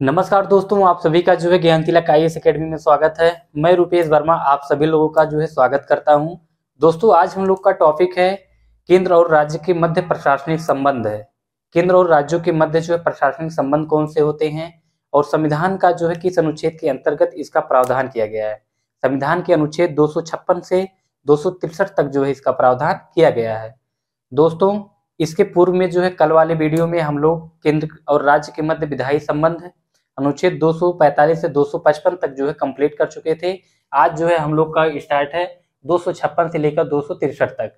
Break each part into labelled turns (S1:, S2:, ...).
S1: नमस्कार दोस्तों, आप सभी का जो है ज्ञान तिलक आईएएस एकेडमी में स्वागत है। मैं रुपेश वर्मा आप सभी लोगों का जो है स्वागत करता हूं। दोस्तों, आज हम लोग का टॉपिक है केंद्र और राज्य के मध्य प्रशासनिक संबंध है। केंद्र और राज्यों के मध्य जो है प्रशासनिक संबंध कौन से होते हैं और संविधान का जो है किस अनुच्छेद के अंतर्गत इसका प्रावधान किया गया है। संविधान के अनुच्छेद 256 से 263 तक जो है इसका प्रावधान किया गया है। दोस्तों, इसके पूर्व में जो है कल वाले वीडियो में हम लोग केंद्र और राज्य के मध्य विधायी संबंध अनुच्छेद 245 से 255 तक जो है कंप्लीट कर चुके थे। आज जो है हम लोग का स्टार्ट है 256 से लेकर 263 तक।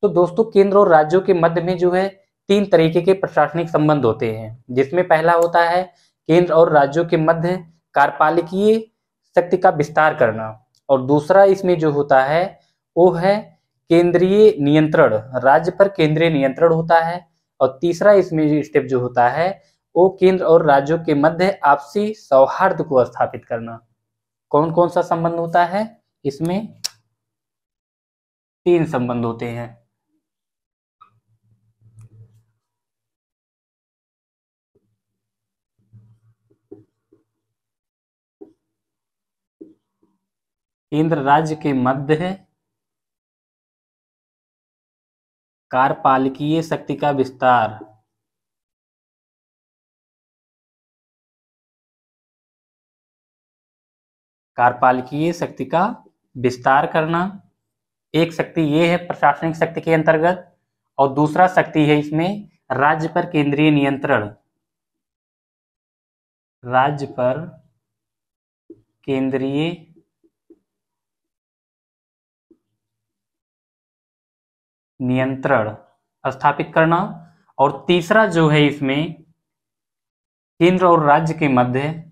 S1: तो दोस्तों, केंद्र और राज्यों के मध्य में जो है तीन तरीके के प्रशासनिक संबंध होते हैं, जिसमें पहला होता है केंद्र और राज्यों के मध्य कार्यपालिकीय शक्ति का विस्तार करना, और दूसरा इसमें जो होता है वो है केंद्रीय नियंत्रण, राज्य पर केंद्रीय नियंत्रण होता है। और तीसरा इसमें स्टेप जो होता है वो केंद्र और राज्यों के मध्य आपसी सौहार्द को स्थापित करना। कौन कौन सा संबंध होता है इसमें? तीन संबंध होते हैं। केंद्र राज्य के मध्य कार्यपालिकीय शक्ति का विस्तार, कार्यपालिकीय शक्ति का विस्तार करना। एक शक्ति ये है प्रशासनिक शक्ति के अंतर्गत, और दूसरा शक्ति है इसमें राज्य पर केंद्रीय नियंत्रण, राज्य पर केंद्रीय नियंत्रण स्थापित करना। और तीसरा जो है इसमें केंद्र और राज्य के मध्य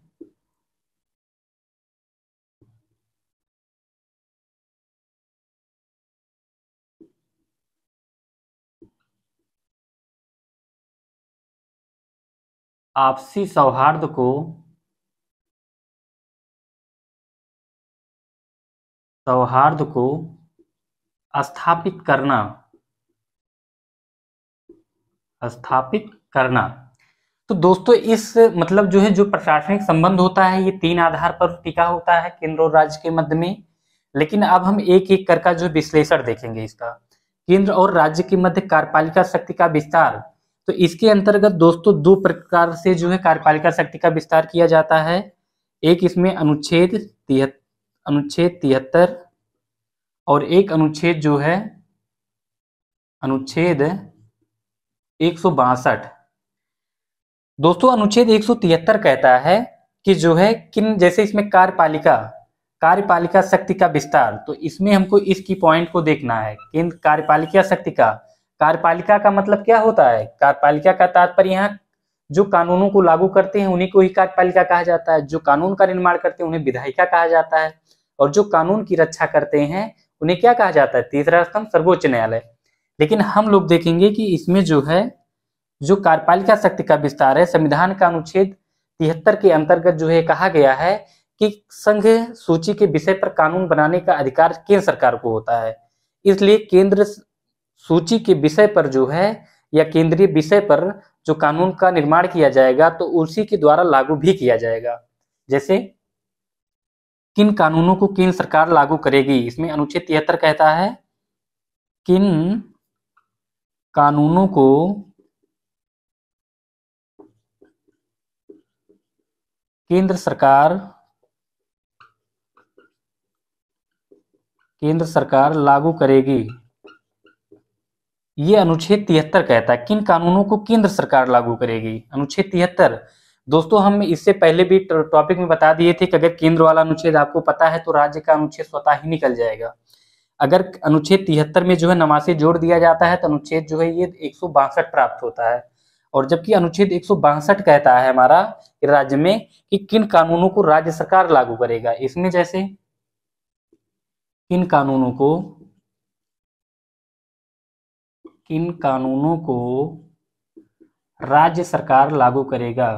S1: आपसी सौहार्द को स्थापित करना, तो दोस्तों इस मतलब जो है जो प्रशासनिक संबंध होता है ये तीन आधार पर टिका होता है केंद्र और राज्य के मध्य में। लेकिन अब हम एक एक कर का जो विश्लेषण देखेंगे इसका। केंद्र और राज्य के मध्य कार्यपालिका शक्ति का विस्तार, तो इसके अंतर्गत दोस्तों दो प्रकार से जो है कार्यपालिका शक्ति का विस्तार किया जाता है। एक इसमें अनुच्छेद 73 और एक अनुच्छेद जो है अनुच्छेद 162। दोस्तों, अनुच्छेद 173 कहता है कि जो है किन, जैसे इसमें कार्यपालिका शक्ति का विस्तार, तो इसमें हमको इसकी पॉइंट को देखना है। केंद्र कार्यपालिका शक्ति का, कार्यपालिका का मतलब क्या होता है? कार्यपालिका का तात्पर्य यहाँ जो कानूनों को लागू करते हैं उन्हीं को ही कार्यपालिका कहा जाता है। जो कानून का निर्माण करते हैं उन्हें विधायिका कहा जाता है, और जो कानून की रक्षा करते हैं उन्हें क्या कहा जाता है? तीसरा स्तंभ, सर्वोच्च न्यायालय। लेकिन हम लोग देखेंगे कि इसमें जो है जो कार्यपालिका शक्ति का विस्तार है, संविधान का अनुच्छेद 73 के अंतर्गत जो है कहा गया है कि संघ सूची के विषय पर कानून बनाने का अधिकार केंद्र सरकार को होता है। इसलिए केंद्र सूची के विषय पर जो है या केंद्रीय विषय पर जो कानून का निर्माण किया जाएगा तो उसी के द्वारा लागू भी किया जाएगा। जैसे किन कानूनों को केंद्र सरकार लागू करेगी, इसमें अनुच्छेद 73 कहता है किन कानूनों को केंद्र सरकार लागू करेगी। ये अनुच्छेद 73 कहता है किन कानूनों को केंद्र सरकार लागू करेगी। अनुच्छेद 73 दोस्तों हम इससे पहले भी टॉपिक में बता दिए थे कि अगर केंद्र वाला अनुच्छेद आपको पता है तो राज्य का अनुच्छेद स्वतः ही निकल जाएगा। अगर अनुच्छेद 73 में जो है नवासी जोड़ दिया जाता है तो अनुच्छेद जो है ये 162 प्राप्त होता है। और जबकि अनुच्छेद 162 कहता है हमारा राज्य में कि किन कानूनों को राज्य सरकार लागू करेगा। इसमें जैसे किन कानूनों को राज्य सरकार लागू करेगा।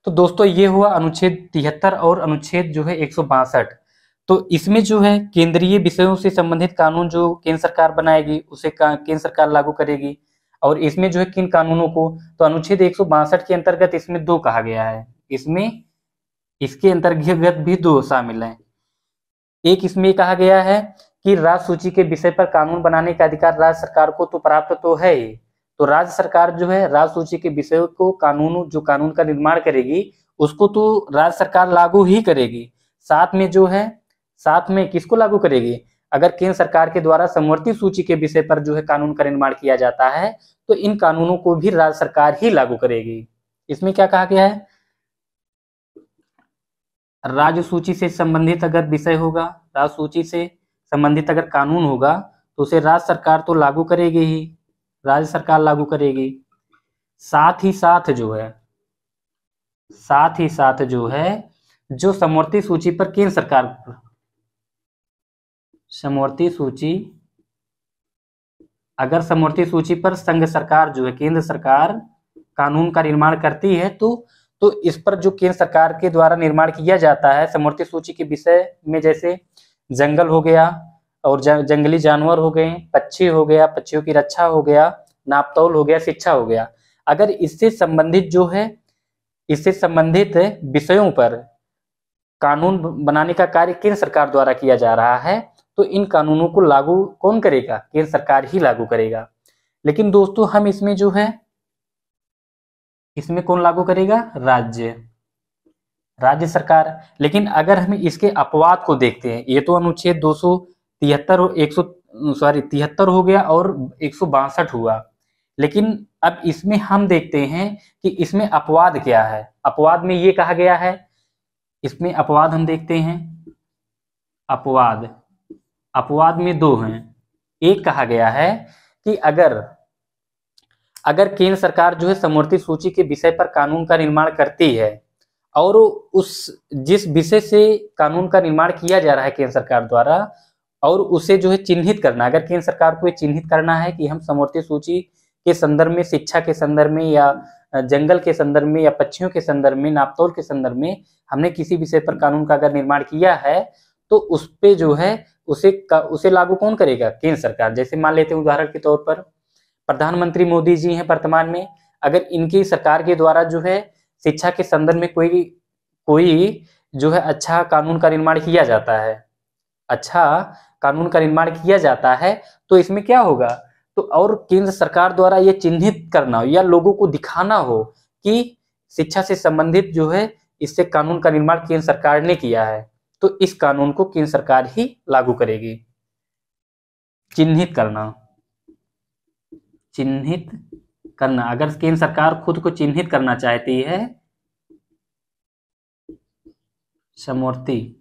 S1: तो दोस्तों ये हुआ अनुच्छेद 73 और अनुच्छेद जो है 162। तो इसमें जो है केंद्रीय विषयों से संबंधित कानून जो केंद्र सरकार बनाएगी उसे केंद्र सरकार लागू करेगी। और इसमें जो है किन कानूनों को, तो अनुच्छेद 162 के अंतर्गत इसमें 2 कहा गया है, इसमें इसके अंतर्गत भी 2 शामिल हैं। एक इसमें कहा गया है कि राज्य सूची के विषय पर कानून बनाने का अधिकार राज्य सरकार को तो प्राप्त तो है ही, तो राज्य सरकार जो है राज्य सूची के विषयों को कानून का निर्माण करेगी उसको तो राज्य सरकार लागू ही करेगी। साथ में किसको लागू करेगी, अगर केंद्र सरकार के द्वारा समवर्ती सूची के विषय पर जो है कानून का निर्माण किया जाता है तो इन कानूनों को भी राज्य सरकार ही लागू करेगी। इसमें क्या कहा गया है, राज्य सूची से संबंधित अगर विषय होगा, राज्य सूची से संबंधित अगर कानून होगा तो उसे राज्य सरकार तो लागू करेगी ही, राज्य सरकार लागू करेगी। साथ ही साथ जो है जो समवर्ती सूची पर केंद्र सरकार, समवर्ती सूची पर संघ सरकार जो है केंद्र सरकार कानून का निर्माण करती है तो इस पर जो केंद्र सरकार के द्वारा निर्माण किया जाता है समवर्ती सूची के विषय में, जैसे जंगल हो गया और जंगली जानवर हो गए, पक्षी हो गया, पक्षियों की रक्षा हो गया, नापतौल हो गया, शिक्षा हो गया, अगर इससे संबंधित विषयों पर कानून बनाने का कार्य केंद्र सरकार द्वारा किया जा रहा है तो इन कानूनों को लागू कौन करेगा, केंद्र सरकार ही लागू करेगा। लेकिन दोस्तों हम इसमें कौन लागू करेगा, राज्य सरकार। लेकिन अगर हम इसके अपवाद को देखते हैं, ये तो अनुच्छेद 273 हो गया और 162 हुआ, लेकिन अब इसमें हम देखते हैं कि इसमें अपवाद क्या है। अपवाद में ये कहा गया है, इसमें अपवाद हम देखते हैं, अपवाद में 2 हैं। एक कहा गया है कि अगर केंद्र सरकार जो है समवर्ती सूची के विषय पर कानून का निर्माण करती है और जिस विषय से कानून का निर्माण किया जा रहा है केंद्र सरकार द्वारा और उसे जो है चिन्हित करना, अगर केंद्र सरकार को ये चिन्हित करना है कि हम समवर्ती सूची के संदर्भ में, शिक्षा के संदर्भ में या जंगल के संदर्भ में या पक्षियों के संदर्भ में, नापतोल के संदर्भ में हमने किसी विषय पर कानून का अगर निर्माण किया है तो उस पे जो है उसे लागू कौन करेगा, केंद्र सरकार। जैसे मान लेते हैं उदाहरण के तौर पर प्रधानमंत्री मोदी जी हैं वर्तमान में, अगर इनकी सरकार के द्वारा जो है शिक्षा के संदर्भ में कोई जो है अच्छा कानून का निर्माण किया जाता है तो इसमें क्या होगा, तो और केंद्र सरकार द्वारा ये चिन्हित करना या लोगों को दिखाना हो कि शिक्षा से संबंधित जो है इससे कानून का निर्माण केंद्र सरकार ने किया है तो इस कानून को केंद्र सरकार ही लागू करेगी। चिन्हित करना, अगर केंद्र सरकार खुद को चिन्हित करना चाहती है, समवर्ती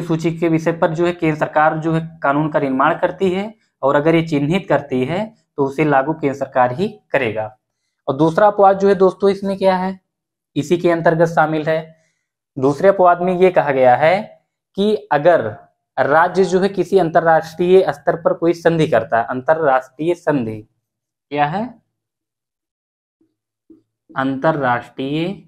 S1: सूची के विषय पर जो है केंद्र सरकार जो है कानून का निर्माण करती है और अगर ये चिन्हित करती है तो उसे लागू केंद्र सरकार ही करेगा। और दूसरा अपवाद जो है दोस्तों इसमें क्या है, इसी के अंतर्गत शामिल है। दूसरे अपवाद में ये कहा गया है कि अगर राज्य जो है किसी अंतरराष्ट्रीय स्तर पर कोई संधि करता है, अंतरराष्ट्रीय संधि क्या है, अंतरराष्ट्रीय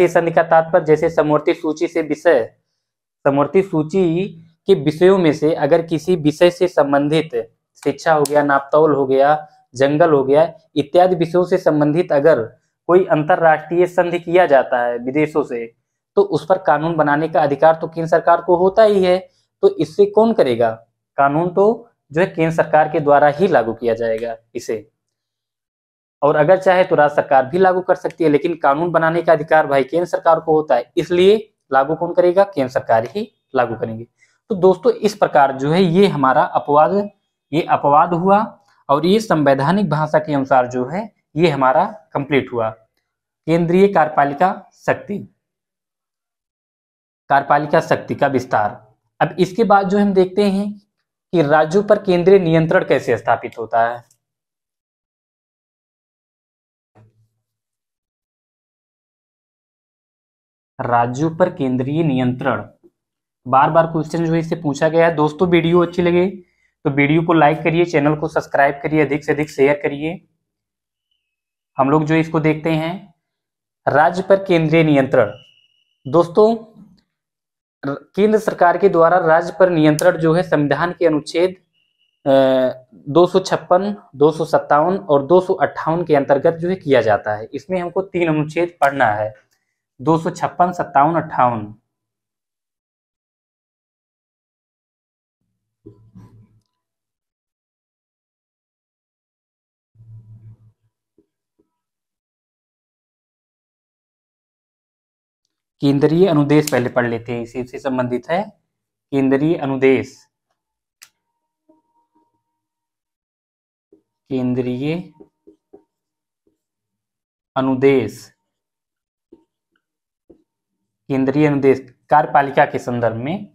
S1: संधि का तात्पर्य जैसे समवर्ती सूची के विषयों में से अगर किसी विषय से संबंधित शिक्षा हो गया, नापतौल हो गया, जंगल हो गया इत्यादि विषयों से संबंधित अगर कोई अंतरराष्ट्रीय संधि किया जाता है विदेशों से तो उस पर कानून बनाने का अधिकार तो केंद्र सरकार को होता ही है, तो इससे कौन करेगा, कानून तो जो है केंद्र सरकार के द्वारा ही लागू किया जाएगा इसे। और अगर चाहे तो राज्य सरकार भी लागू कर सकती है, लेकिन कानून बनाने का अधिकार भाई केंद्र सरकार को होता है, इसलिए लागू कौन करेगा, केंद्र सरकार ही लागू करेंगे। तो दोस्तों इस प्रकार जो है ये हमारा अपवाद हुआ और ये संवैधानिक भाषा के अनुसार जो है ये हमारा कंप्लीट हुआ। केंद्रीय कार्यपालिका शक्ति का विस्तार। अब इसके बाद जो हम देखते हैं कि राज्यों पर केंद्रीय नियंत्रण कैसे स्थापित होता है। राज्यों पर केंद्रीय नियंत्रण, बार बार क्वेश्चन जो है इससे पूछा गया है। दोस्तों वीडियो अच्छी लगे तो वीडियो को लाइक करिए, चैनल को सब्सक्राइब करिए, अधिक से अधिक शेयर करिए। हम लोग जो इसको देखते हैं, राज्य पर केंद्रीय नियंत्रण। दोस्तों, केंद्र सरकार के द्वारा राज्य पर नियंत्रण जो है संविधान के अनुच्छेद 256, 257 और 258 के अंतर्गत जो है किया जाता है। इसमें हमको 3 अनुच्छेद पढ़ना है, 256, 57, 58। केंद्रीय अनुदेश पहले पढ़ लेते हैं, इसी से संबंधित है। केंद्रीय अनुदेश, केंद्रीय अनुदेश, केंद्रीय अनुदेश कार्यपालिका के संदर्भ में,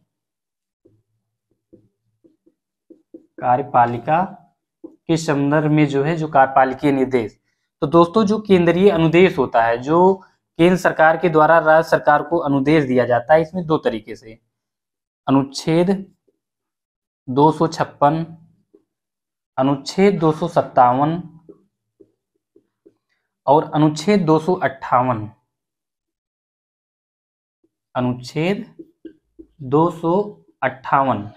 S1: कार्यपालिका के संदर्भ में जो है जो कार्यपालिकीय निर्देश। तो दोस्तों, जो केंद्रीय अनुदेश होता है, जो केंद्र सरकार के द्वारा राज्य सरकार को अनुदेश दिया जाता है, इसमें 2 तरीके से, अनुच्छेद 256, अनुच्छेद 257 और अनुच्छेद 258। अनुच्छेद 258।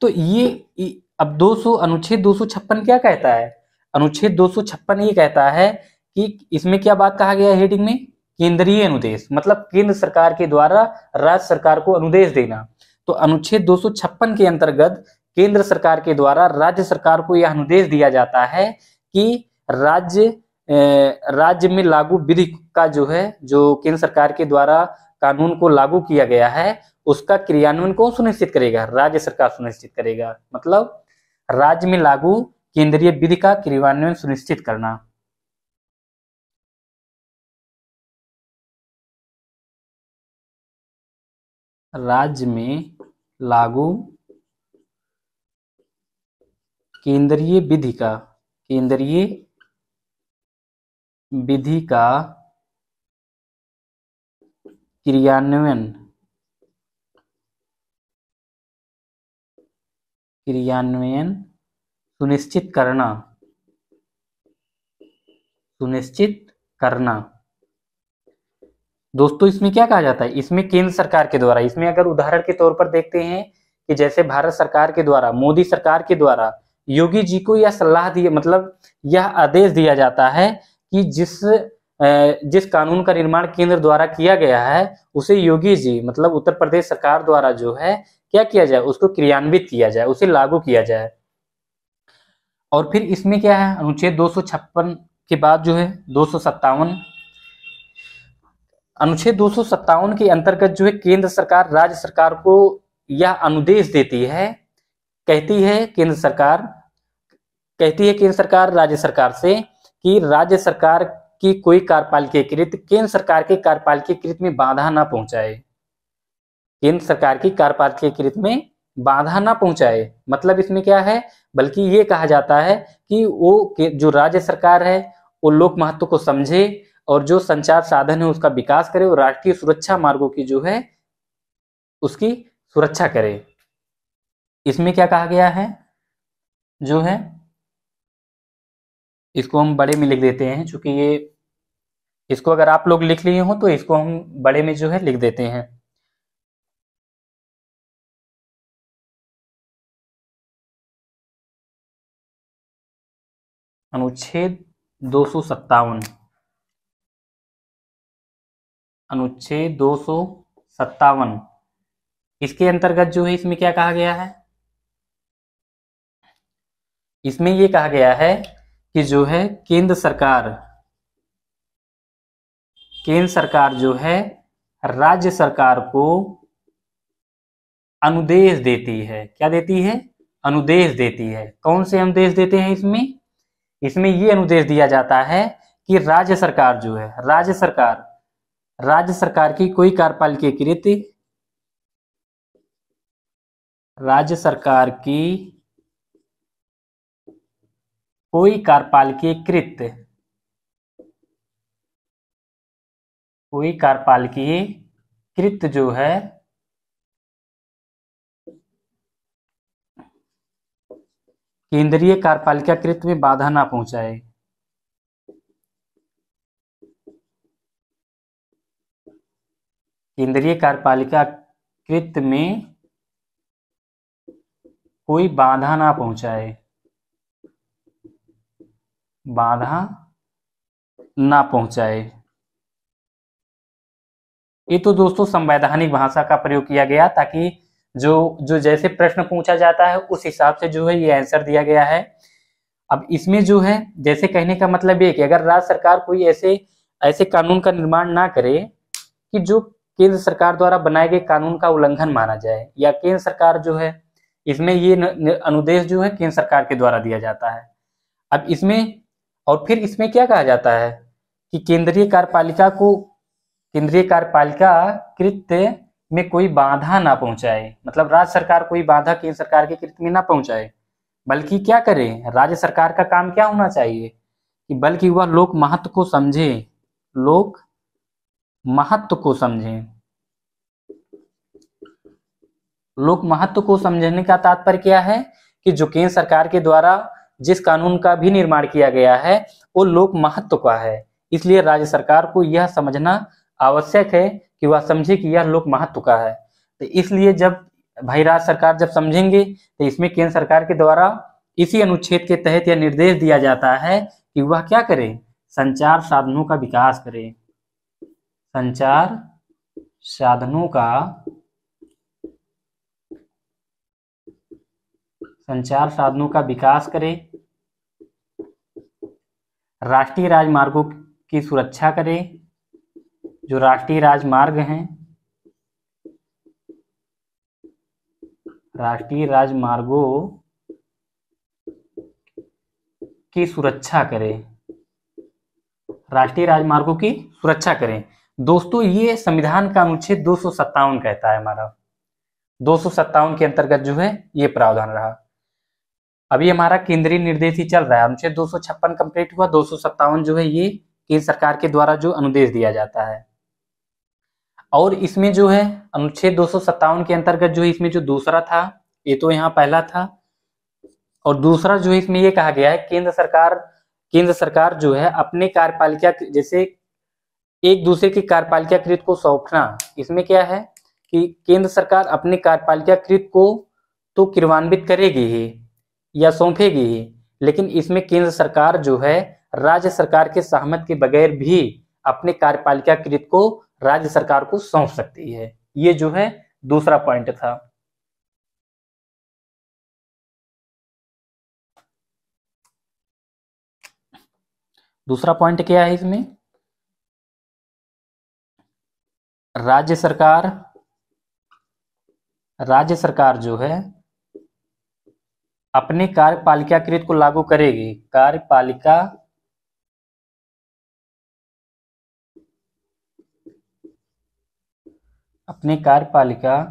S1: तो ये अब 200 अनुच्छेद 256 क्या कहता है? अनुच्छेद 256 ये कहता है कि इसमें क्या बात कहा गया है हेडिंग में? केंद्रीय अनुदेश, मतलब केंद्र सरकार के द्वारा राज्य सरकार को अनुदेश देना। तो अनुच्छेद 256 के अंतर्गत केंद्र सरकार के द्वारा राज्य सरकार को यह अनुदेश दिया जाता है कि राज्य में लागू विधि का जो है, जो केंद्र सरकार के द्वारा कानून को लागू किया गया है, उसका क्रियान्वयन कौन सुनिश्चित करेगा? राज्य सरकार सुनिश्चित करेगा। मतलब राज्य में लागू केंद्रीय विधि का क्रियान्वयन सुनिश्चित करना। राज्य में लागू केंद्रीय विधि का, केंद्रीय विधि का क्रियान्वयन, क्रियान्वयन सुनिश्चित करना, सुनिश्चित करना। दोस्तों, इसमें क्या कहा जाता है? इसमें केंद्र सरकार के द्वारा, इसमें अगर उदाहरण के तौर पर देखते हैं कि जैसे भारत सरकार के द्वारा, मोदी सरकार के द्वारा योगी जी को यह सलाह दी, मतलब यह आदेश दिया जाता है कि जिस कानून का निर्माण केंद्र द्वारा किया गया है, उसे योगी जी मतलब उत्तर प्रदेश सरकार द्वारा जो है क्या किया जाए? उसको क्रियान्वित किया जाए, उसे लागू किया जाए। और फिर इसमें क्या है? अनुच्छेद 256 के बाद जो है 257, अनुच्छेद 257 के अंतर्गत जो है केंद्र सरकार राज्य सरकार को यह अनुदेश देती है, कहती है केंद्र सरकार राज्य सरकार से कि राज्य सरकार की कोई कार्यपालिकीय कृत केंद्र सरकार के कार्यपालिकीय कृत में बाधा ना पहुंचाए, केंद्र सरकार की कार्यपालिकीय कृत में बाधा ना पहुंचाए। मतलब इसमें क्या है? बल्कि ये कहा जाता है कि वो जो राज्य सरकार है वो लोक महत्व को समझे और जो संचार साधन है उसका विकास करे और राष्ट्रीय सुरक्षा मार्गों की जो है उसकी सुरक्षा करे। इसमें क्या कहा गया है जो है, इसको हम बड़े में लिख देते हैं, चूंकि ये इसको अगर आप लोग लिख लिए हो तो इसको हम बड़े में जो है लिख देते हैं। अनुच्छेद 257, अनुच्छेद 257 इसके अंतर्गत जो है इसमें क्या कहा गया है? इसमें ये कहा गया है कि जो है केंद्र सरकार जो है राज्य सरकार को अनुदेश देती है। क्या देती है? अनुदेश देती है। कौन से अनुदेश देते हैं इसमें ये अनुदेश दिया जाता है कि राज्य सरकार जो है, राज्य सरकार की कोई कार्यपालिकीय कृत, राज्य सरकार की कोई कार्यपालिकीय कृत जो है केंद्रीय कार्यपालिका कृत में बाधा ना पहुंचाए, केंद्रीय कार्यपालिका कृत में कोई बाधा ना पहुंचाए, बाधा ना पहुंचाए। ये तो दोस्तों संवैधानिक भाषा का प्रयोग किया गया, ताकि जो जो जैसे प्रश्न पूछा जाता है उस हिसाब से जो है ये आंसर दिया गया है। अब इसमें जो है जैसे कहने का मतलब ये कि अगर राज्य सरकार कोई ऐसे ऐसे कानून का निर्माण ना करे कि जो केंद्र सरकार द्वारा बनाए गए कानून का उल्लंघन माना जाए, या केंद्र सरकार जो है इसमें ये अनुदेश जो है केंद्र सरकार के द्वारा दिया जाता है। अब इसमें और फिर इसमें क्या कहा जाता है कि केंद्रीय कार्यपालिका कृत्य में कोई बाधा ना पहुंचाए, मतलब राज्य सरकार कोई बाधा केंद्र सरकार के कृत्य में ना पहुंचाए, बल्कि क्या करे, राज्य सरकार का काम क्या होना चाहिए कि बल्कि वह लोक महत्व को समझे, लोक महत्व को समझे। लोक महत्व को समझने का तात्पर्य क्या है कि जो केंद्र सरकार के द्वारा जिस कानून का भी निर्माण किया गया है वो लोक महत्व का है, इसलिए राज्य सरकार को यह समझना आवश्यक है कि वह समझे कि यह लोक महत्व का है। तो इसलिए जब भाई राज्य सरकार जब समझेंगे तो इसमें केंद्र सरकार के द्वारा इसी अनुच्छेद के तहत यह निर्देश दिया जाता है कि वह क्या करे, संचार साधनों का विकास करे, संचार साधनों का विकास करे, राष्ट्रीय राजमार्गों की सुरक्षा करे, जो राष्ट्रीय राजमार्ग हैं, राष्ट्रीय राजमार्गों की सुरक्षा करे, राष्ट्रीय राजमार्गों की सुरक्षा करें। दोस्तों ये संविधान का अनुच्छेद 257 कहता है, हमारा 257 के अंतर्गत जो है ये प्रावधान रहा। अभी हमारा केंद्रीय निर्देश ही चल रहा है, अनुच्छेद 256 कंप्लीट हुआ, 257 जो है ये केंद्र सरकार के द्वारा जो अनुदेश दिया जाता है। और इसमें जो है अनुच्छेद 257 के अंतर्गत जो है इसमें जो दूसरा था, ये तो यहाँ पहला था, और दूसरा जो है इसमें ये कहा गया है केंद्र सरकार जो है अपने कार्यपालिका जैसे एक दूसरे की कार्यपालिका कृत को सौंपना, इसमें क्या है कि केंद्र सरकार अपने कार्यपालिका कृत को तो क्रियान्वित करेगी ही या सौंपेगी ही, लेकिन इसमें केंद्र सरकार जो है राज्य सरकार के सहमति के बगैर भी अपने कार्यपालिका कृत को राज्य सरकार को सौंप सकती है। ये जो है दूसरा पॉइंट था। दूसरा पॉइंट क्या है इसमें, राज्य सरकार जो है अपने कार्यपालिका कृत को लागू करेगी, अपने कार्यपालिका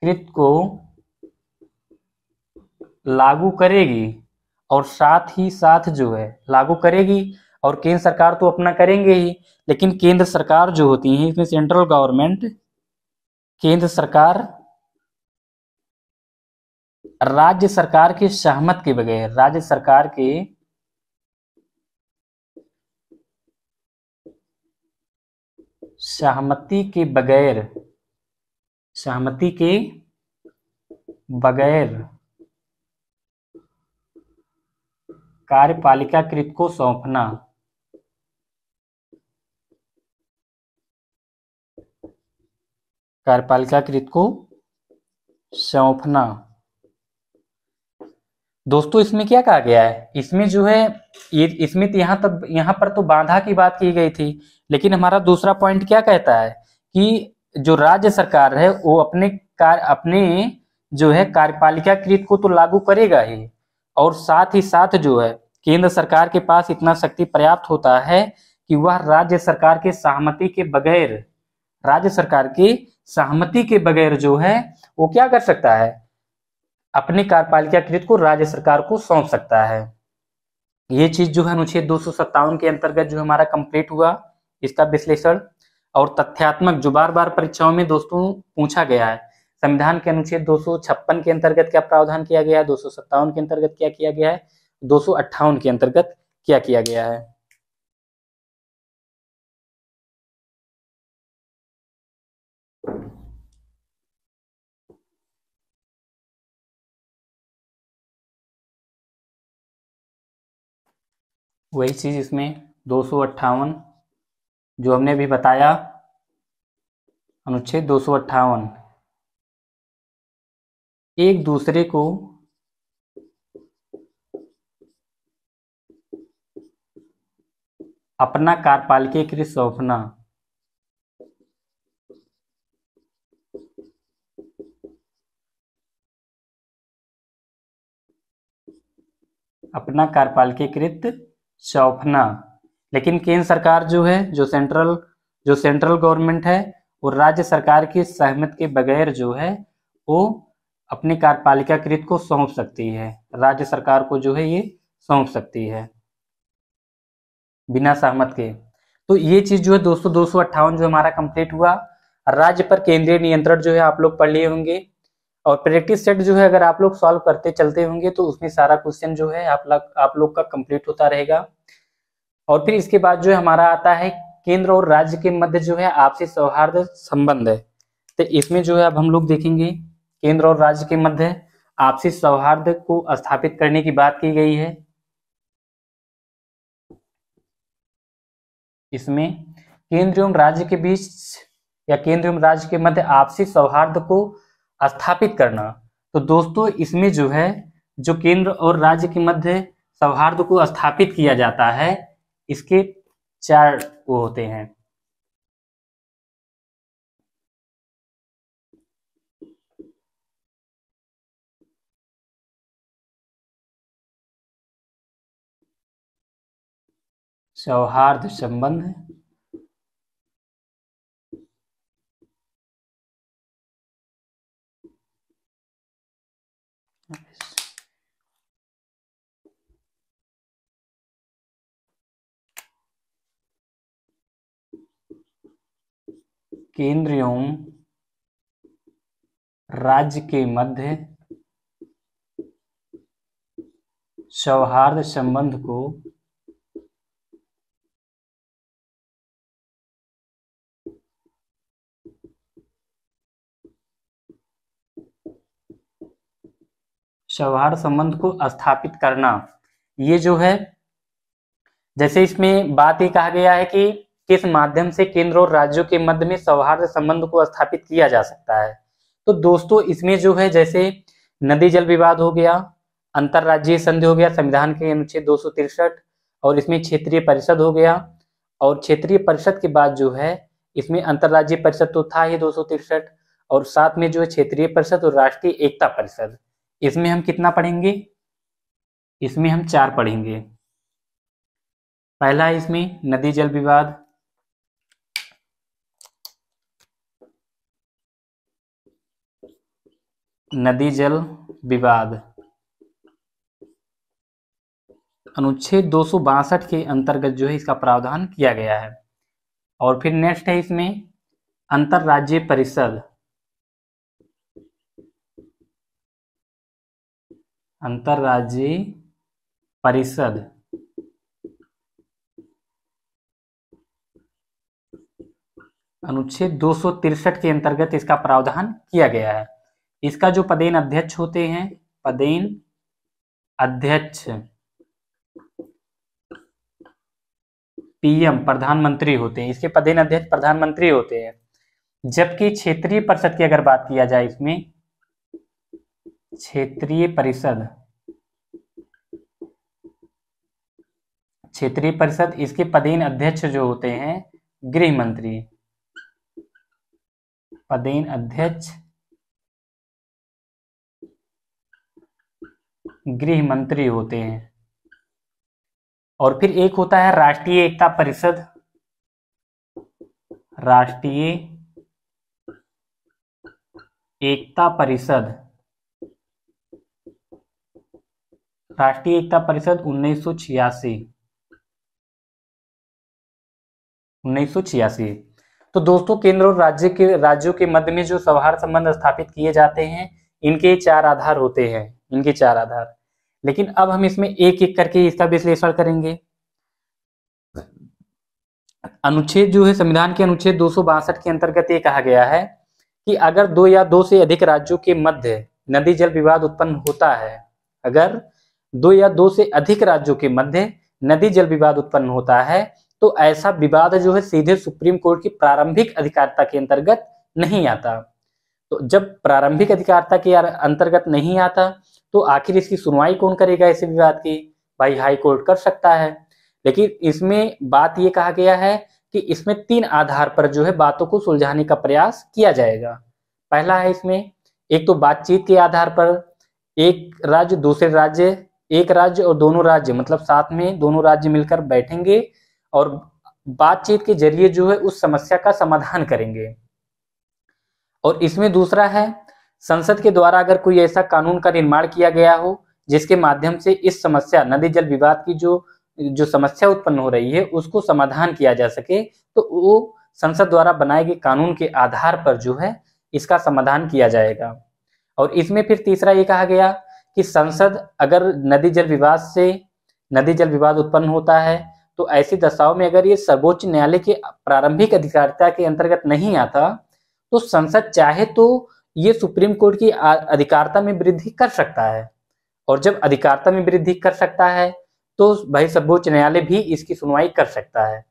S1: कृत को लागू करेगी, और साथ ही साथ जो है लागू करेगी, और केंद्र सरकार तो अपना करेंगे ही, लेकिन केंद्र सरकार जो होती है इसमें सेंट्रल गवर्नमेंट, केंद्र सरकार राज्य सरकार की सहमति के बगैर, राज्य सरकार के सहमति के बगैर कार्यपालिका कृत को सौंपना, कार्यपालिका कृत को सौंपना। दोस्तों इसमें क्या कहा गया है, इसमें जो है इसमें तो यहाँ पर तो बाधा की बात की गई थी, लेकिन हमारा दूसरा पॉइंट क्या कहता है कि जो राज्य सरकार है वो अपने जो है कार्यपालिका कृत को तो लागू करेगा ही, और साथ ही साथ जो है केंद्र सरकार के पास इतना शक्ति पर्याप्त होता है कि वह राज्य सरकार के सहमति के बगैर जो है वो क्या कर सकता है, अपने कार्यपालिका कृत को राज्य सरकार को सौंप सकता है। ये चीज जो है अनुच्छेद 257 के अंतर्गत जो हमारा कंप्लीट हुआ, इसका विश्लेषण और तथ्यात्मक जो बार बार परीक्षाओं में दोस्तों पूछा गया है। संविधान के अनुच्छेद 256 के अंतर्गत क्या प्रावधान किया गया है, 257 के अंतर्गत क्या किया गया है, 258 के अंतर्गत क्या किया गया है। वही चीज इसमें 258 जो हमने अभी बताया, अनुच्छेद 258 एक दूसरे को अपना कार्यपालिकीय कृत सौंपना, अपना कार्यपालिकीय कृत सौंपना। लेकिन केंद्र सरकार जो है, जो सेंट्रल गवर्नमेंट है, और राज्य सरकार की सहमति के बगैर जो है वो अपनी कार्यपालिका कृत को सौंप सकती है। राज्य सरकार को जो है ये सौंप सकती है बिना सहमत के। तो ये चीज जो है दोस्तों 258 जो हमारा कंप्लीट हुआ। राज्य पर केंद्रीय नियंत्रण जो है आप लोग पढ़ लिए होंगे, और प्रैक्टिस सेट जो है अगर आप लोग सॉल्व करते चलते होंगे तो उसमें सारा क्वेश्चन जो है आप लोग का कंप्लीट होता रहेगा। और फिर इसके बाद जो है हमारा आता है केंद्र और राज्य के मध्य जो है आपसी सौहार्द संबंध है। तो इसमें जो है अब हम लोग देखेंगे केंद्र और राज्य के मध्य आपसी सौहार्द को स्थापित करने की बात की गई है। इसमें केंद्र एवं राज्य के बीच या केंद्र एवं राज्य के मध्य आपसी सौहार्द को स्थापित करना। तो दोस्तों इसमें जो है जो केंद्र और राज्य के मध्य सौहार्द को स्थापित किया जाता है, इसके 4 वो होते हैं। सौहार्द संबंध, केंद्र एवं राज्य के मध्य सौहार्द संबंध को स्थापित करना। ये जो है जैसे इसमें बात ये कहा गया है कि किस माध्यम से केंद्र और राज्यों के मध्य में सौहार्द संबंध को स्थापित किया जा सकता है। तो दोस्तों इसमें जो है जैसे नदी जल विवाद हो गया, अंतरराज्यीय संधि हो गया संविधान के अनुच्छेद 263, और इसमें क्षेत्रीय परिषद हो गया, और क्षेत्रीय परिषद के बाद जो है इसमें अंतरराज्यीय परिषद तो था ही 263, और साथ में जो है क्षेत्रीय परिषद और राष्ट्रीय एकता परिषद। इसमें हम कितना पढ़ेंगे? इसमें हम 4 पढ़ेंगे। पहला है इसमें नदी जल विवाद, नदी जल विवाद अनुच्छेद 262 के अंतर्गत जो है इसका प्रावधान किया गया है। और फिर नेक्स्ट है इसमें अंतरराज्यीय परिषद, अंतरराज्यीय परिषद अनुच्छेद 263 के अंतर्गत इसका प्रावधान किया गया है। इसका जो पदेन अध्यक्ष होते हैं, पदेन अध्यक्ष पीएम प्रधानमंत्री होते हैं, इसके पदेन अध्यक्ष प्रधानमंत्री होते हैं। जबकि क्षेत्रीय परिषद की अगर बात किया जाए, इसमें क्षेत्रीय परिषद इसके पदेन अध्यक्ष जो होते हैं गृह मंत्री, पदेन अध्यक्ष गृह मंत्री होते हैं। और फिर एक होता है राष्ट्रीय एकता परिषद, राष्ट्रीय एकता परिषद, राष्ट्रीय एकता परिषद 1986। तो दोस्तों केंद्र और राज्यों के मध्य में जो सौहार्द संबंध स्थापित किए जाते हैं, इनके 4 आधार होते हैं, इनके 4 आधार। लेकिन अब हम इसमें एक एक करके इसका विश्लेषण करेंगे। अनुच्छेद जो है संविधान के अनुच्छेद 262 के अंतर्गत ये कहा गया है कि अगर 2 या 2 से अधिक राज्यों के मध्य नदी जल विवाद उत्पन्न होता है, अगर 2 या 2 से अधिक राज्यों के मध्य नदी जल विवाद उत्पन्न होता है तो ऐसा विवाद जो है सीधे सुप्रीम कोर्ट की प्रारंभिक अधिकारिता के अंतर्गत नहीं आता। तो जब प्रारंभिक अधिकारिता के अंतर्गत नहीं आता तो आखिर इसकी सुनवाई कौन करेगा ऐसे विवाद की? भाई हाई कोर्ट कर सकता है। लेकिन इसमें बात ये कहा गया है कि इसमें 3 आधार पर जो है बातों को सुलझाने का प्रयास किया जाएगा। पहला है इसमें एक तो बातचीत के आधार पर, एक राज्य दूसरे राज्य, एक राज्य और दोनों राज्य मतलब साथ में दोनों राज्य मिलकर बैठेंगे और बातचीत के जरिए जो है उस समस्या का समाधान करेंगे। और इसमें दूसरा है संसद के द्वारा अगर कोई ऐसा कानून का निर्माण किया गया हो जिसके माध्यम से इस समस्या नदी जल विवाद की जो समस्या उत्पन्न हो रही है उसको समाधान किया जा सके, तो वो संसद द्वारा बनाए गए कानून के आधार पर जो है इसका समाधान किया जाएगा। और इसमें फिर तीसरा ये कहा गया कि संसद अगर नदी जल विवाद उत्पन्न होता है तो ऐसी दशाओं में अगर ये सर्वोच्च न्यायालय के प्रारंभिक अधिकारिता के अंतर्गत नहीं आता तो संसद चाहे तो ये सुप्रीम कोर्ट की अधिकारिता में वृद्धि कर सकता है। और जब अधिकारिता में वृद्धि कर सकता है तो भाई सर्वोच्च न्यायालय भी इसकी सुनवाई कर सकता है,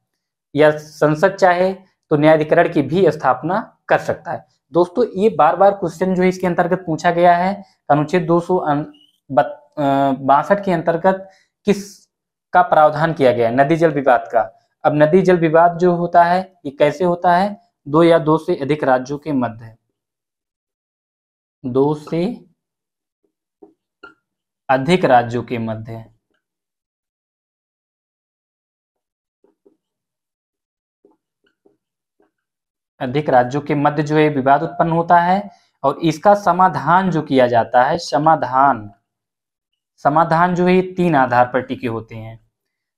S1: या संसद चाहे तो न्यायाधिकरण की भी स्थापना कर सकता है। दोस्तों ये बार बार क्वेश्चन जो है इसके अंतर्गत पूछा गया है, अनुच्छेद 262 के अंतर्गत किस का प्रावधान किया गया है? नदी जल विवाद का। अब नदी जल विवाद जो होता है ये कैसे होता है? 2 या 2 से अधिक राज्यों के मध्य, 2 से अधिक राज्यों के मध्य जो है विवाद उत्पन्न होता है और इसका समाधान जो किया जाता है, समाधान जो है 3 आधार पर टिके होते हैं।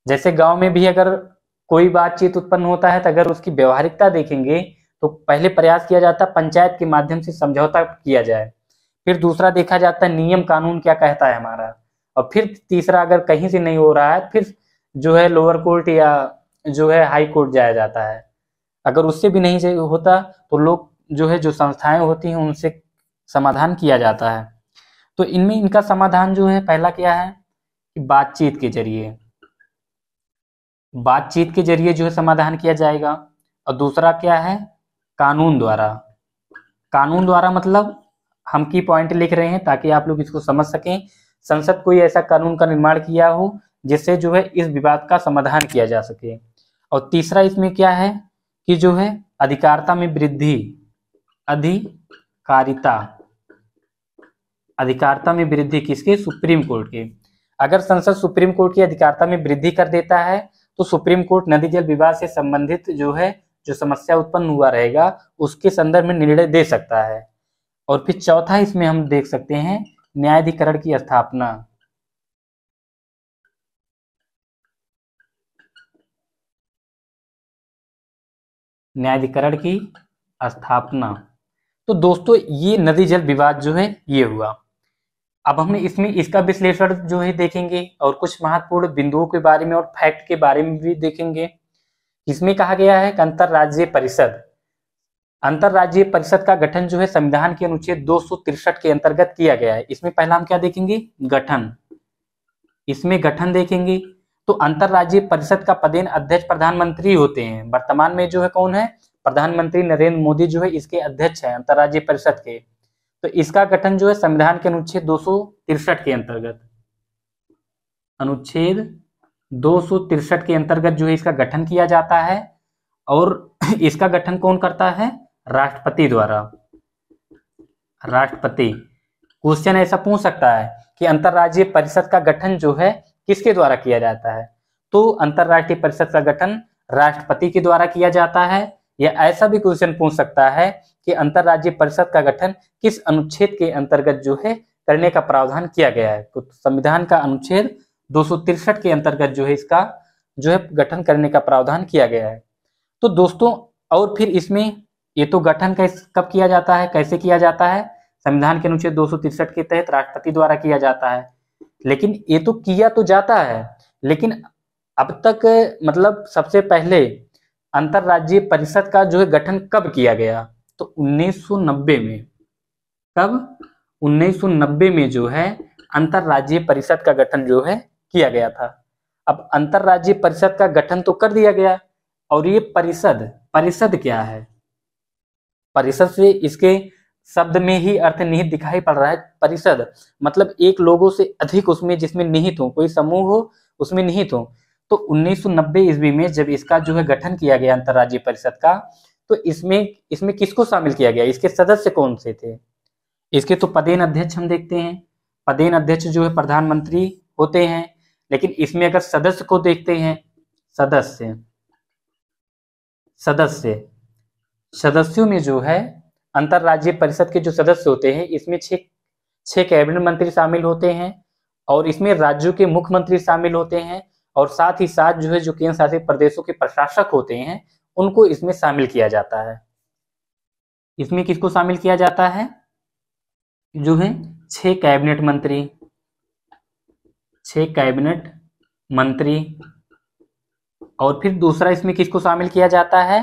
S1: जैसे गांव में भी अगर कोई बातचीत उत्पन्न होता है तो अगर उसकी व्यवहारिकता देखेंगे तो पहले प्रयास किया जाता है पंचायत के माध्यम से समझौता किया जाए, फिर दूसरा देखा जाता है नियम कानून क्या कहता है हमारा, और फिर तीसरा अगर कहीं से नहीं हो रहा है फिर जो है लोअर कोर्ट या जो है हाई कोर्ट जाया जाता है। अगर उससे भी नहीं होता तो लोग जो है जो संस्थाएं होती हैं उनसे समाधान किया जाता है। तो इनमें इनका समाधान जो है पहला क्या है कि बातचीत के जरिए जो है समाधान किया जाएगा। और दूसरा क्या है? कानून द्वारा मतलब हम की पॉइंट लिख रहे हैं ताकि आप लोग इसको समझ सकें। संसद कोई ऐसा कानून का निर्माण किया हो जिससे जो है इस विवाद का समाधान किया जा सके। और तीसरा इसमें क्या है कि जो है अधिकारिता में वृद्धि, अधिकारिता में वृद्धि किसके? सुप्रीम कोर्ट के। अगर संसद सुप्रीम कोर्ट की अधिकारिता में वृद्धि कर देता है तो सुप्रीम कोर्ट नदी जल विवाद से संबंधित जो समस्या उत्पन्न हुआ रहेगा उसके संदर्भ में निर्णय दे सकता है। और फिर चौथा इसमें हम देख सकते हैं न्यायाधिकरण की स्थापना। तो दोस्तों ये नदी जल विवाद जो है ये हुआ। अब हम इसमें इसका विश्लेषण जो है देखेंगे और कुछ महत्वपूर्ण बिंदुओं के बारे में और फैक्ट के बारे में भी देखेंगे। इसमें कहा गया है कि अंतरराज्यीय परिषद का गठन जो है संविधान के अनुच्छेद 263 के अंतर्गत किया गया है। इसमें पहला हम क्या देखेंगे? गठन। इसमें गठन देखेंगे तो अंतरराज्यीय परिषद का पदेन अध्यक्ष प्रधानमंत्री होते हैं। वर्तमान में जो है कौन है? प्रधानमंत्री नरेंद्र मोदी जो है इसके अध्यक्ष है अंतरराज्यीय परिषद के। तो इसका गठन जो है संविधान के अनुच्छेद 263 के अंतर्गत, अनुच्छेद 263 के अंतर्गत जो है इसका गठन किया जाता है। और इसका गठन कौन करता है? राष्ट्रपति द्वारा। क्वेश्चन ऐसा पूछ सकता है कि अंतरराज्यीय परिषद का गठन जो है किसके द्वारा किया जाता है? तो अंतरराष्ट्रीय परिषद का गठन राष्ट्रपति के द्वारा किया जाता है। या ऐसा भी क्वेश्चन पूछ सकता है कि अंतरराज्यीय परिषद का गठन किस अनुच्छेद के अंतर्गत जो है करने का प्रावधान किया गया है? तो संविधान का अनुच्छेद 263 के अंतर्गत जो है इसका जो है गठन करने का प्रावधान किया गया है। तो दोस्तों और फिर इसमें ये तो गठन कब किया जाता है, कैसे किया जाता है? संविधान के अनुच्छेद 263 के तहत राष्ट्रपति द्वारा किया जाता है। लेकिन ये तो किया तो जाता है, लेकिन अब तक मतलब सबसे पहले अंतरराज्यीय परिषद का जो है गठन कब किया गया? तो 1990 में। कब? 1990 में जो है अंतरराज्यीय परिषद का गठन जो है किया गया था। अब अंतरराज्यीय परिषद का गठन तो कर दिया गया, और ये परिषद, परिषद क्या है? परिषद से इसके शब्द में ही अर्थ निहित दिखाई पड़ रहा है। परिषद मतलब एक लोगों से अधिक उसमें, जिसमें निहित हो, कोई समूह हो उसमें निहित हो। तो 1990 ईस्वी में जब इसका जो है गठन किया गया अंतरराज्यीय परिषद का, तो इसमें किसको शामिल किया गया? इसके सदस्य कौन से थे? इसके तो पदेन अध्यक्ष हम देखते हैं। पदेन अध्यक्ष जो है प्रधानमंत्री होते हैं, लेकिन इसमें अगर सदस्य को देखते हैं, सदस्य सदस्य सदस्यों में जो है अंतरराज्यीय परिषद के जो सदस्य होते हैं, इसमें छह कैबिनेट मंत्री शामिल होते हैं, और इसमें राज्यों के मुख्यमंत्री शामिल होते हैं, और साथ ही साथ जो है जो केंद्र शासित प्रदेशों के प्रशासक होते हैं उनको इसमें शामिल किया जाता है। इसमें किसको शामिल किया जाता है? जो है 6 कैबिनेट मंत्री, 6 कैबिनेट मंत्री। और फिर दूसरा इसमें किसको शामिल किया जाता है?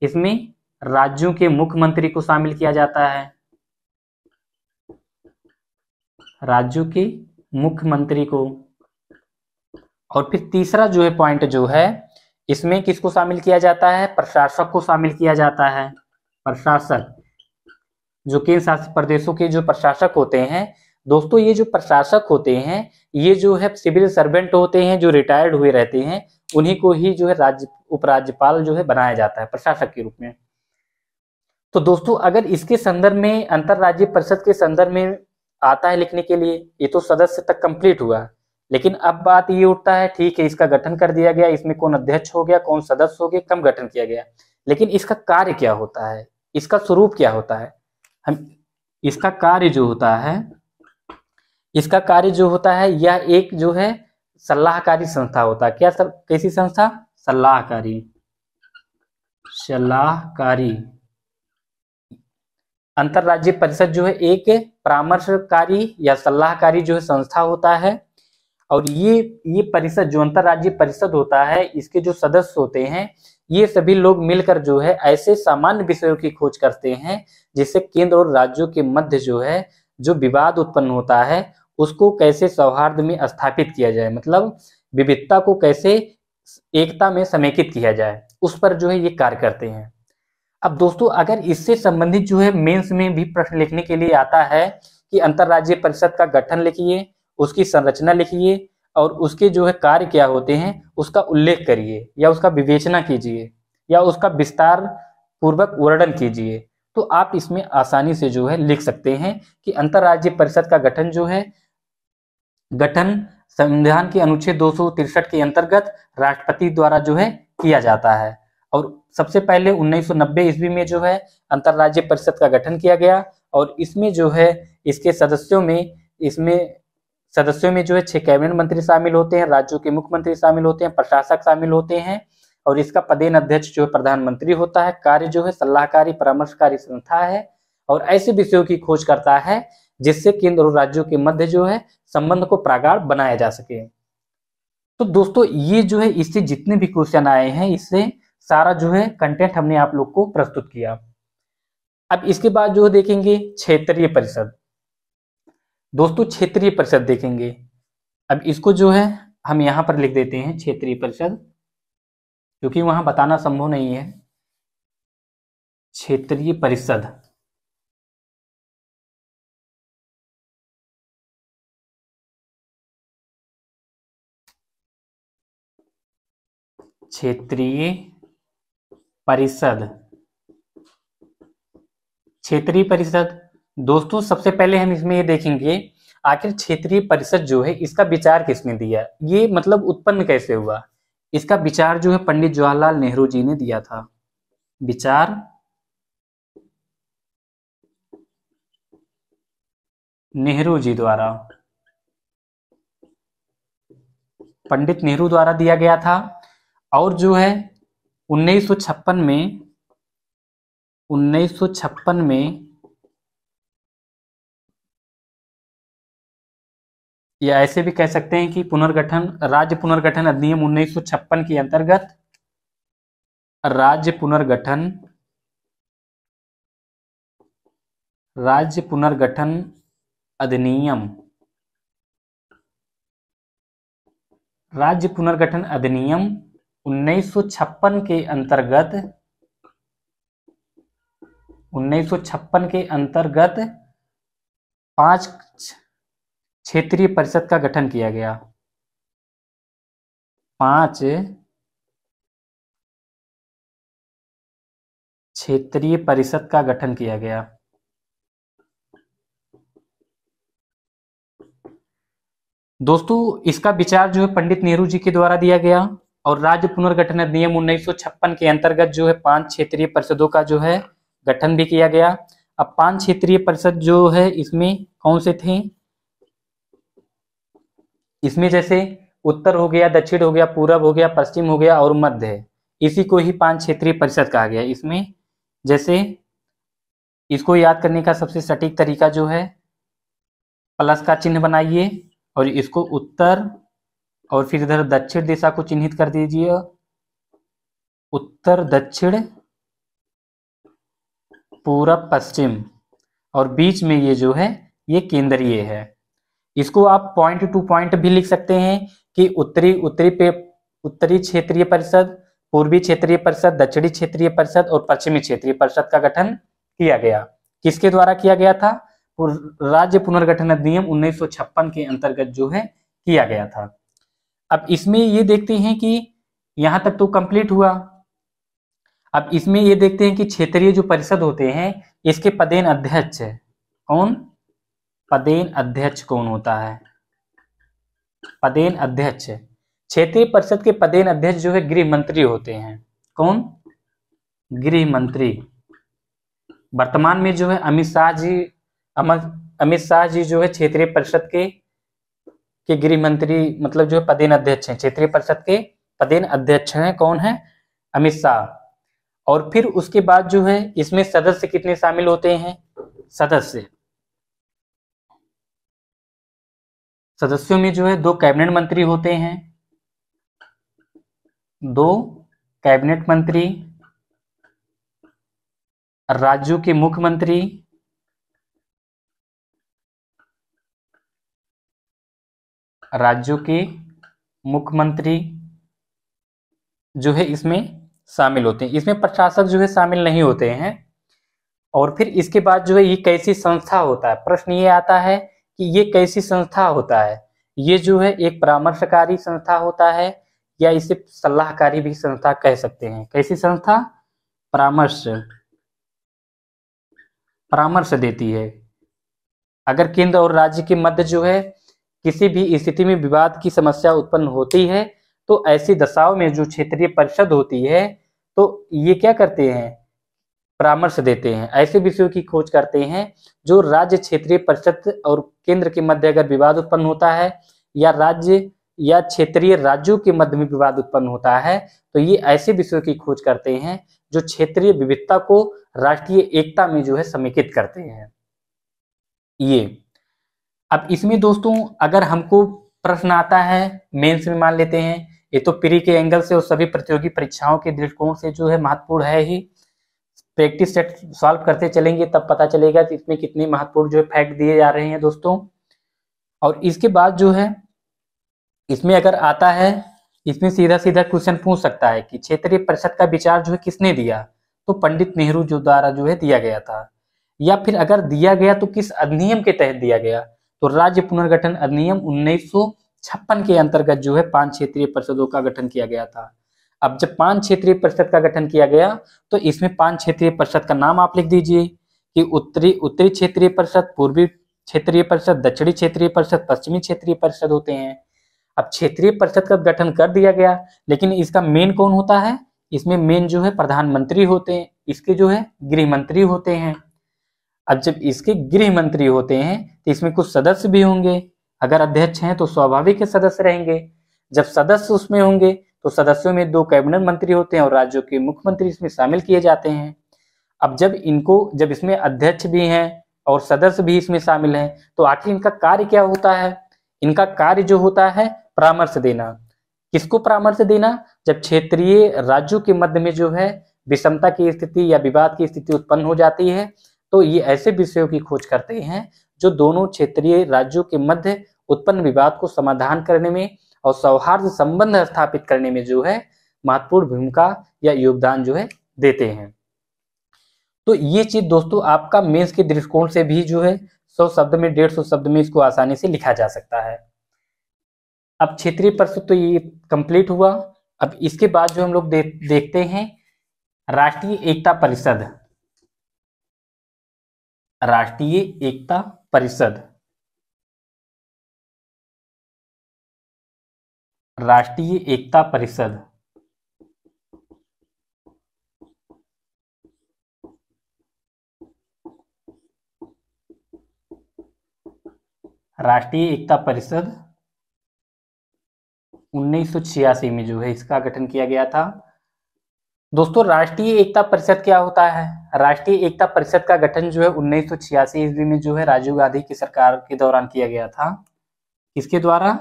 S1: इसमें राज्यों के मुख्यमंत्री को शामिल किया जाता है, राज्यों के मुख्यमंत्री को। और फिर तीसरा जो है पॉइंट जो है, इसमें किसको शामिल किया जाता है? प्रशासक को शामिल किया जाता है। प्रशासक, जो केंद्र शासित प्रदेशों के जो प्रशासक होते हैं, दोस्तों ये जो प्रशासक होते हैं, ये जो है सिविल सर्वेंट होते हैं, जो रिटायर्ड हुए रहते हैं, उन्हीं को ही जो है राज्य उपराज्यपाल जो है बनाया जाता है प्रशासक के रूप में। तो दोस्तों अगर इसके संदर्भ में, अंतरराज्यीय परिषद के संदर्भ में आता है लिखने के लिए, ये तो सदस्य तक कंप्लीट हुआ। लेकिन अब बात ये उठता है, ठीक है इसका गठन कर दिया गया, इसमें कौन अध्यक्ष हो गया, कौन सदस्य हो गया, कब गठन किया गया, लेकिन इसका कार्य क्या होता है, इसका स्वरूप क्या होता है? हम इसका कार्य जो होता है, इसका कार्य जो होता है, यह एक जो है सलाहकारी संस्था होता है। क्या सर, कैसी संस्था? सलाहकारी, सलाहकारी। अंतरराज्यीय परिषद जो है एक परामर्शकारी या सलाहकारी जो है संस्था होता है। और ये परिषद, जो अंतरराज्यीय परिषद होता है, इसके जो सदस्य होते हैं, ये सभी लोग मिलकर जो है ऐसे सामान्य विषयों की खोज करते हैं जिससे केंद्र और राज्यों के मध्य जो है जो विवाद उत्पन्न होता है उसको कैसे सौहार्द में स्थापित किया जाए, मतलब विविधता को कैसे एकता में समेकित किया जाए, उस पर जो है ये कार्य करते हैं। अब दोस्तों अगर इससे संबंधित जो है मेंस में भी प्रश्न लिखने के लिए आता है कि अंतरराज्यीय परिषद का गठन लिखिए, उसकी संरचना लिखिए, और उसके जो है कार्य क्या होते हैं उसका उल्लेख करिए, या उसका विवेचना कीजिए, या उसका विस्तार पूर्वक वर्णन कीजिए, तो आप इसमें आसानी से जो है लिख सकते हैं कि अंतरराज्यीय परिषद का गठन जो है, गठन संविधान के अनुच्छेद 263 के अंतर्गत राष्ट्रपति द्वारा जो है किया जाता है। और सबसे पहले 1990 ईस्वी में जो है अंतरराज्यीय परिषद का गठन किया गया, और इसमें जो है इसके सदस्यों में जो है 6 कैबिनेट मंत्री शामिल होते हैं, राज्यों के मुख्यमंत्री शामिल होते हैं, प्रशासक शामिल होते हैं, और इसका पदेन अध्यक्ष जो है प्रधानमंत्री होता है। कार्य जो है सलाहकारी परामर्शकारी संस्था है, और ऐसे विषयों की खोज करता है जिससे केंद्र और राज्यों के मध्य जो है संबंध को प्रगाढ़ बनाया जा सके। तो दोस्तों ये जो है इससे जितने भी क्वेश्चन आए हैं, इससे सारा जो है कंटेंट हमने आप लोग को प्रस्तुत किया। अब इसके बाद जो देखेंगे क्षेत्रीय परिषद। दोस्तों क्षेत्रीय परिषद देखेंगे। अब इसको जो है हम यहां पर लिख देते हैं क्षेत्रीय परिषद, क्योंकि वहां बताना संभव नहीं है। क्षेत्रीय परिषद, क्षेत्रीय परिषद, क्षेत्रीय परिषद। दोस्तों सबसे पहले हम इसमें ये देखेंगे आखिर क्षेत्रीय परिषद जो है इसका विचार किसने दिया, ये मतलब उत्पन्न कैसे हुआ। इसका विचार जो है पंडित जवाहरलाल नेहरू जी ने दिया था। विचार नेहरू जी द्वारा, पंडित नेहरू द्वारा दिया गया था। और जो है 1956 में या ऐसे भी कह सकते हैं कि पुनर्गठन, राज्य पुनर्गठन अधिनियम 1956 के अंतर्गत राज्य पुनर्गठन अधिनियम राज्य पुनर्गठन अधिनियम 1956 के अंतर्गत 5 क्षेत्रीय परिषद का गठन किया गया। 5 क्षेत्रीय परिषद का गठन किया गया। दोस्तों इसका विचार जो है पंडित नेहरू जी के द्वारा दिया गया और राज्य पुनर्गठन अधिनियम 1956 के अंतर्गत जो है 5 क्षेत्रीय परिषदों का जो है गठन भी किया गया। अब 5 क्षेत्रीय परिषद जो है इसमें कौन से थे, इसमें जैसे उत्तर हो गया, दक्षिण हो गया, पूरब हो गया, पश्चिम हो गया और मध्य है, इसी को ही 5 क्षेत्रीय परिषद कहा गया। इसमें जैसे इसको याद करने का सबसे सटीक तरीका जो है प्लस का चिन्ह बनाइए और इसको उत्तर और फिर इधर दक्षिण दिशा को चिन्हित कर दीजिए, उत्तर दक्षिण पूरब पश्चिम, और बीच में ये जो है ये केंद्रीय है। इसको आप पॉइंट टू पॉइंट भी लिख सकते हैं कि उत्तरी क्षेत्रीय परिषद, पूर्वी क्षेत्रीय परिषद, दक्षिणी क्षेत्रीय परिषद और पश्चिमी क्षेत्रीय परिषद का गठन किया गया। किसके द्वारा किया गया था? राज्य पुनर्गठन अधिनियम 1956 के अंतर्गत जो है किया गया था। अब इसमें ये देखते हैं कि यहां तक तो कंप्लीट हुआ। अब इसमें ये देखते हैं कि क्षेत्रीय जो परिषद होते हैं इसके पदेन अध्यक्ष कौन, पदेन अध्यक्ष कौन होता है? पदेन अध्यक्ष, क्षेत्रीय परिषद के पदेन अध्यक्ष जो है गृह मंत्री होते हैं। कौन? गृह मंत्री। वर्तमान में जो है अमित शाह जी जो है क्षेत्रीय परिषद के गृह मंत्री, मतलब जो है पदेन अध्यक्ष हैं, क्षेत्रीय परिषद के पदेन अध्यक्ष हैं। कौन है? अमित शाह। और फिर उसके बाद जो है इसमें सदस्य कितने शामिल होते हैं? सदस्यों में जो है 2 कैबिनेट मंत्री होते हैं, 2 कैबिनेट मंत्री, राज्यों के मुख्यमंत्री, जो है इसमें शामिल होते हैं। इसमें प्रशासक जो है शामिल नहीं होते हैं। और फिर इसके बाद जो है ये कैसी संस्था होता है? प्रश्न ये आता है कि ये कैसी संस्था होता है? ये जो है एक परामर्शकारी संस्था होता है या इसे सलाहकारी भी संस्था कह सकते हैं। कैसी संस्था? परामर्श देती है। अगर केंद्र और राज्य के मध्य जो है किसी भी स्थिति में विवाद की समस्या उत्पन्न होती है तो ऐसी दशाओं में जो क्षेत्रीय परिषद होती है तो ये क्या करते हैं? परामर्श देते हैं, ऐसे विषयों की खोज करते हैं जो राज्य क्षेत्रीय परिषद और केंद्र के मध्य अगर विवाद उत्पन्न होता है या राज्य या क्षेत्रीय राज्यों के मध्य में विवाद उत्पन्न होता है तो ये ऐसे विषयों की खोज करते हैं जो क्षेत्रीय विविधता को राष्ट्रीय एकता में जो है समेकित करते हैं। ये अब इसमें दोस्तों अगर हमको प्रश्न आता है मेंस में, मान लेते हैं ये तो प्री के एंगल से और सभी प्रतियोगी परीक्षाओं के दृष्टिकोण से जो है महत्वपूर्ण है ही। प्रैक्टिस सेट सॉल्व करते चलेंगे तब पता चलेगा कि इसमें कितने महत्वपूर्ण जो है फैक्ट दिए जा रहे हैं दोस्तों। और इसके बाद जो है इसमें अगर आता है, इसमें सीधा सीधा क्वेश्चन पूछ सकता है कि क्षेत्रीय परिषद का विचार जो है किसने दिया? तो पंडित नेहरू जो द्वारा जो है दिया गया था। या फिर अगर दिया गया तो किस अधिनियम के तहत दिया गया? तो राज्य पुनर्गठन अधिनियम 1956 के अंतर्गत जो है 5 क्षेत्रीय परिषदों का गठन किया गया था। अब जब 5 क्षेत्रीय परिषद का गठन किया गया तो इसमें 5 क्षेत्रीय परिषद का नाम आप लिख दीजिए कि उत्तरी क्षेत्रीय परिषद, पूर्वी क्षेत्रीय परिषद, दक्षिणी क्षेत्रीय परिषद, पश्चिमी क्षेत्रीय परिषद होते हैं। अब क्षेत्रीय परिषद का गठन कर दिया गया, लेकिन इसका मेन कौन होता है? इसमें मेन जो है प्रधानमंत्री होते हैं, इसके जो है गृह मंत्री होते हैं। अब जब इसके गृह मंत्री होते हैं तो इसमें कुछ सदस्य भी होंगे। अगर अध्यक्ष हैं तो स्वाभाविक सदस्य रहेंगे। जब सदस्य उसमें होंगे तो सदस्यों में 2 कैबिनेट मंत्री होते हैं और राज्यों के मुख्यमंत्री इसमें शामिल किए जाते हैं। अब जब इसमें अध्यक्ष भी हैं और सदस्य भी इसमें शामिल हैं तो आखिर इनका कार्य क्या होता है? इनका कार्य जो होता है परामर्श देना। किसको परामर्श देना? जब क्षेत्रीय राज्यों के मध्य में जो है विषमता की स्थिति या विवाद की स्थिति उत्पन्न हो जाती है तो ये ऐसे विषयों की खोज करते हैं जो दोनों क्षेत्रीय राज्यों के मध्य उत्पन्न विवाद को समाधान करने में और सौहार्द संबंध स्थापित करने में जो है महत्वपूर्ण भूमिका या योगदान जो है देते हैं। तो ये चीज दोस्तों आपका मेंस के दृष्टिकोण से भी जो है 100 शब्द में 150 शब्द में इसको आसानी से लिखा जा सकता है। अब क्षेत्रीय प्रश्न तो ये कंप्लीट हुआ। अब इसके बाद जो हम लोग देखते हैं राष्ट्रीय एकता परिषद। राष्ट्रीय एकता परिषद, राष्ट्रीय एकता परिषद राष्ट्रीय एकता परिषद 1986 में जो है इसका गठन किया गया था। दोस्तों राष्ट्रीय एकता परिषद क्या होता है? राष्ट्रीय एकता परिषद का गठन जो है 1986 ईस्वी में जो है राजीव गांधी की सरकार के दौरान किया गया था। किसके द्वारा?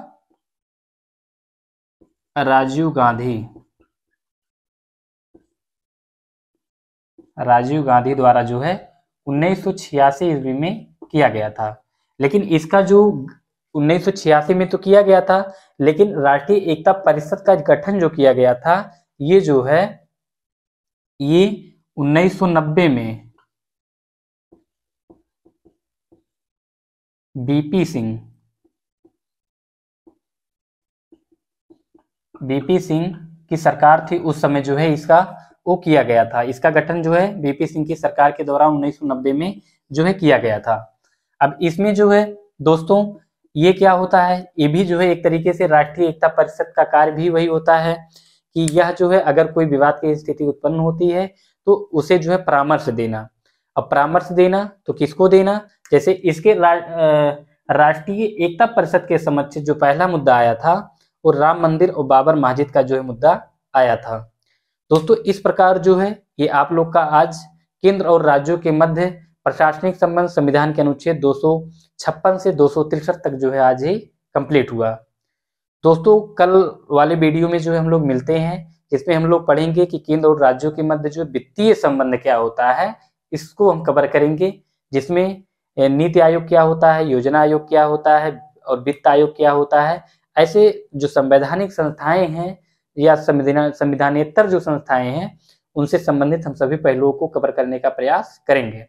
S1: राजीव गांधी द्वारा जो है 1986 ईस्वी में किया गया था। लेकिन इसका जो 1986 में तो किया गया था, लेकिन राष्ट्रीय एकता परिषद का गठन जो किया गया था ये जो है ये 1990 में बीपी सिंह की सरकार थी उस समय जो है इसका वो किया गया था। इसका गठन जो है बीपी सिंह की सरकार के दौरान 1990 में जो है किया गया था। अब इसमें जो है दोस्तों ये क्या होता है, ये भी जो है एक तरीके से राष्ट्रीय एकता परिषद का कार्य भी वही होता है कि यह जो है अगर कोई विवाद की स्थिति उत्पन्न होती है तो उसे जो है परामर्श देना। अब परामर्श देना तो किसको देना? जैसे इसके राष्ट्रीय एकता परिषद के समक्ष जो पहला मुद्दा आया था वो राम मंदिर और बाबर मस्जिद का जो है मुद्दा आया था। दोस्तों इस प्रकार जो है ये आप लोग का आज केंद्र और राज्यों के मध्य प्रशासनिक संबंध संविधान के अनुच्छेद 256 से 263 तक जो है आज ही कंप्लीट हुआ। दोस्तों कल वाले वीडियो में जो है हम लोग मिलते हैं, जिसमें हम लोग पढ़ेंगे कि केंद्र और राज्यों के मध्य जो वित्तीय संबंध क्या होता है, इसको हम कवर करेंगे, जिसमें नीति आयोग क्या होता है, योजना आयोग क्या होता है और वित्त आयोग क्या होता है। ऐसे जो संवैधानिक संस्थाएं हैं या संविधानेतर जो संस्थाएं हैं उनसे संबंधित हम सभी पहलुओं को कवर करने का प्रयास करेंगे।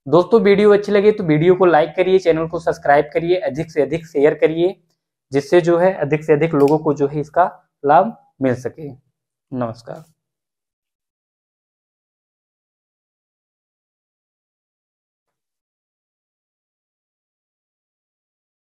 S1: दोस्तों वीडियो अच्छी लगे तो वीडियो को लाइक करिए, चैनल को सब्सक्राइब करिए, अधिक से अधिक शेयर करिए, जिससे जो है अधिक से अधिक लोगों को जो है इसका लाभ मिल सके। नमस्कार।